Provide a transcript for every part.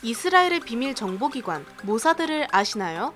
이스라엘의 비밀 정보기관 모사드를 아시나요?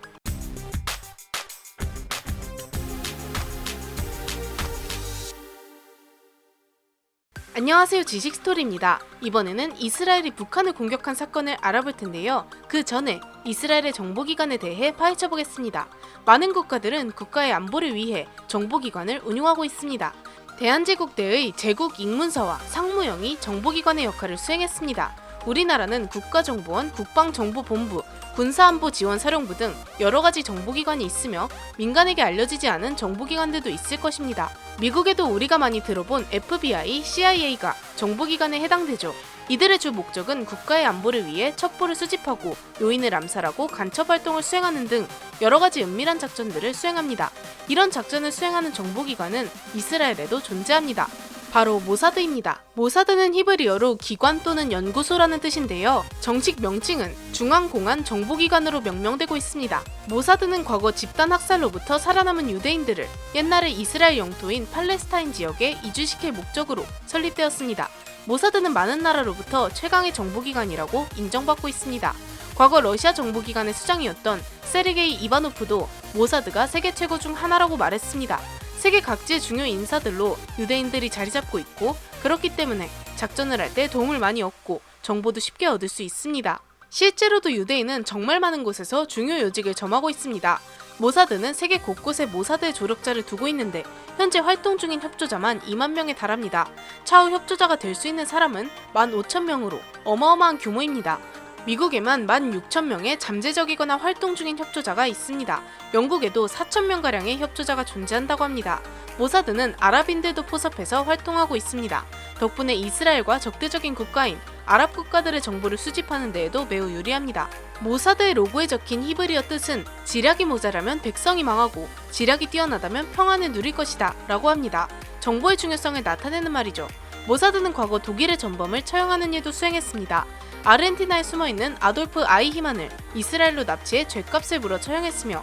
안녕하세요, 지식스토리입니다. 이번에는 이스라엘이 북한을 공격한 사건을 알아볼 텐데요. 그 전에 이스라엘의 정보기관에 대해 파헤쳐보겠습니다. 많은 국가들은 국가의 안보를 위해 정보기관을 운용하고 있습니다. 대한제국대의 제국익문서와 상무형이 정보기관의 역할을 수행했습니다. 우리나라는 국가정보원, 국방정보본부, 군사안보지원사령부 등 여러가지 정보기관이 있으며 민간에게 알려지지 않은 정보기관들도 있을 것입니다. 미국에도 우리가 많이 들어본 FBI, CIA가 정보기관에 해당되죠. 이들의 주 목적은 국가의 안보를 위해 첩보를 수집하고 요인을 암살하고 간첩활동을 수행하는 등 여러가지 은밀한 작전들을 수행합니다. 이런 작전을 수행하는 정보기관은 이스라엘에도 존재합니다. 바로 모사드입니다. 모사드는 히브리어로 기관 또는 연구소라는 뜻인데요. 정식 명칭은 중앙공안정보기관으로 명명되고 있습니다. 모사드는 과거 집단 학살로부터 살아남은 유대인들을 옛날의 이스라엘 영토인 팔레스타인 지역에 이주시킬 목적으로 설립되었습니다. 모사드는 많은 나라로부터 최강의 정보기관이라고 인정받고 있습니다. 과거 러시아 정보기관의 수장이었던 세르게이 이바노프도 모사드가 세계 최고 중 하나라고 말했습니다. 세계 각지의 중요 인사들로 유대인들이 자리 잡고 있고, 그렇기 때문에 작전을 할 때 도움을 많이 얻고 정보도 쉽게 얻을 수 있습니다. 실제로도 유대인은 정말 많은 곳에서 중요 요직을 점하고 있습니다. 모사드는 세계 곳곳에 모사드의 조력자를 두고 있는데 현재 활동 중인 협조자만 2만 명에 달합니다. 차후 협조자가 될 수 있는 사람은 15,000명으로 어마어마한 규모입니다. 미국에만 16,000명의 잠재적이거나 활동 중인 협조자가 있습니다. 영국에도 4,000명가량의 협조자가 존재한다고 합니다. 모사드는 아랍인들도 포섭해서 활동하고 있습니다. 덕분에 이스라엘과 적대적인 국가인 아랍 국가들의 정보를 수집하는 데에도 매우 유리합니다. 모사드의 로고에 적힌 히브리어 뜻은 지략이 모자라면 백성이 망하고 지략이 뛰어나다면 평안을 누릴 것이다 라고 합니다. 정보의 중요성을 나타내는 말이죠. 모사드는 과거 독일의 전범을 처형하는 일도 수행했습니다. 아르헨티나에 숨어있는 아돌프 아이히만을 이스라엘로 납치해 죗값을 물어 처형했으며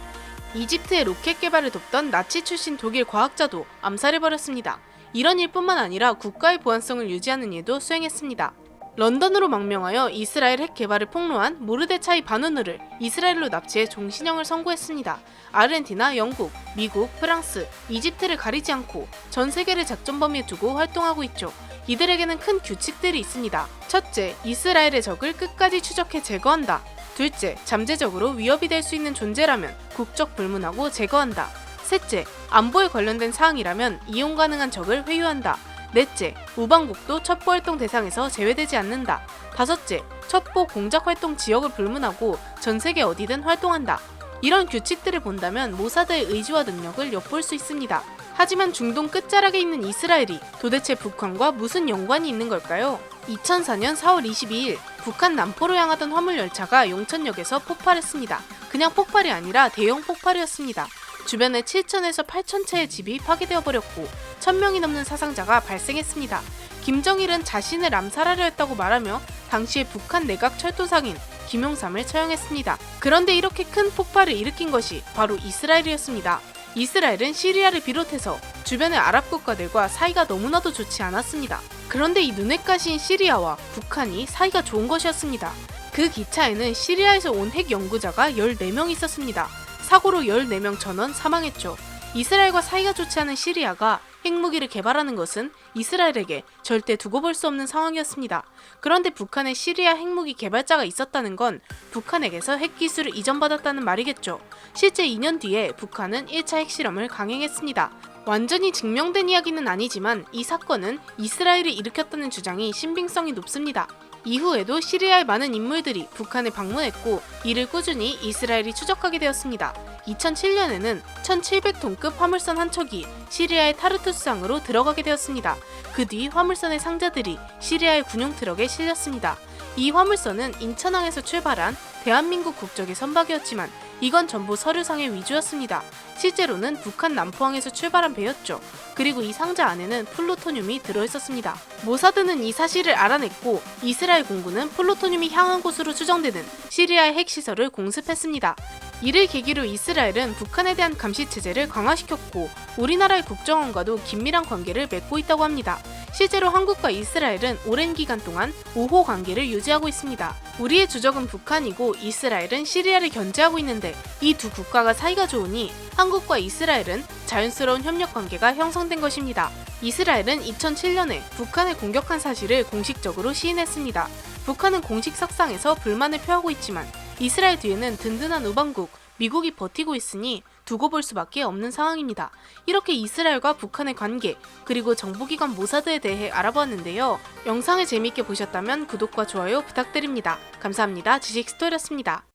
이집트의 로켓 개발을 돕던 나치 출신 독일 과학자도 암살해버렸습니다. 이런 일뿐만 아니라 국가의 보안성을 유지하는 일도 수행했습니다. 런던으로 망명하여 이스라엘 핵 개발을 폭로한 모르데차이 바누누를 이스라엘로 납치해 종신형을 선고했습니다. 아르헨티나, 영국, 미국, 프랑스, 이집트를 가리지 않고 전 세계를 작전 범위에 두고 활동하고 있죠. 이들에게는 큰 규칙들이 있습니다. 첫째, 이스라엘의 적을 끝까지 추적해 제거한다. 둘째, 잠재적으로 위협이 될 수 있는 존재라면 국적 불문하고 제거한다. 셋째, 안보에 관련된 사항이라면 이용 가능한 적을 회유한다. 넷째, 우방국도 첩보활동 대상에서 제외되지 않는다. 다섯째, 첩보 공작활동 지역을 불문하고 전세계 어디든 활동한다. 이런 규칙들을 본다면 모사드의 의지와 능력을 엿볼 수 있습니다. 하지만 중동 끝자락에 있는 이스라엘이 도대체 북한과 무슨 연관이 있는 걸까요? 2004년 4월 22일 북한 남포로 향하던 화물열차가 용천역에서 폭발했습니다. 그냥 폭발이 아니라 대형 폭발이었습니다. 주변에 7,000에서 8,000채의 집이 파괴되어 버렸고 1,000명이 넘는 사상자가 발생했습니다. 김정일은 자신을 암살하려 했다고 말하며 당시의 북한 내각 철도상인 김용삼을 처형했습니다. 그런데 이렇게 큰 폭발을 일으킨 것이 바로 이스라엘이었습니다. 이스라엘은 시리아를 비롯해서 주변의 아랍 국가들과 사이가 너무나도 좋지 않았습니다. 그런데 이 눈엣 가시인 시리아와 북한이 사이가 좋은 것이었습니다. 그 기차에는 시리아에서 온 핵 연구자가 14명 있었습니다. 사고로 14명 전원 사망했죠. 이스라엘과 사이가 좋지 않은 시리아가 핵무기를 개발하는 것은 이스라엘에게 절대 두고 볼 수 없는 상황이었습니다. 그런데 북한에 시리아 핵무기 개발자가 있었다는 건 북한에게서 핵기술을 이전받았다는 말이겠죠. 실제 2년 뒤에 북한은 1차 핵실험을 강행했습니다. 완전히 증명된 이야기는 아니지만 이 사건은 이스라엘이 일으켰다는 주장이 신빙성이 높습니다. 이후에도 시리아의 많은 인물들이 북한을 방문했고 이를 꾸준히 이스라엘이 추적하게 되었습니다. 2007년에는 1700톤급 화물선 한 척이 시리아의 타르투스항으로 들어가게 되었습니다. 그 뒤 화물선의 상자들이 시리아의 군용 트럭에 실렸습니다. 이 화물선은 인천항에서 출발한 대한민국 국적의 선박이었지만 이건 전부 서류상의 위조였습니다. 실제로는 북한 남포항에서 출발한 배였죠. 그리고 이 상자 안에는 플루토늄이 들어있었습니다. 모사드는 이 사실을 알아냈고 이스라엘 공군은 플루토늄이 향한 곳으로 추정되는 시리아의 핵시설을 공습했습니다. 이를 계기로 이스라엘은 북한에 대한 감시 체제를 강화시켰고 우리나라의 국정원과도 긴밀한 관계를 맺고 있다고 합니다. 실제로 한국과 이스라엘은 오랜 기간 동안 우호 관계를 유지하고 있습니다. 우리의 주적은 북한이고 이스라엘은 시리아를 견제하고 있는데 이 두 국가가 사이가 좋으니 한국과 이스라엘은 자연스러운 협력 관계가 형성된 것입니다. 이스라엘은 2007년에 북한을 공격한 사실을 공식적으로 시인했습니다. 북한은 공식 석상에서 불만을 표하고 있지만 이스라엘 뒤에는 든든한 우방국 미국이 버티고 있으니 두고 볼 수밖에 없는 상황입니다. 이렇게 이스라엘과 북한의 관계 그리고 정보기관 모사드에 대해 알아보았는데요. 영상을 재미있게 보셨다면 구독과 좋아요 부탁드립니다. 감사합니다. 지식스토리였습니다.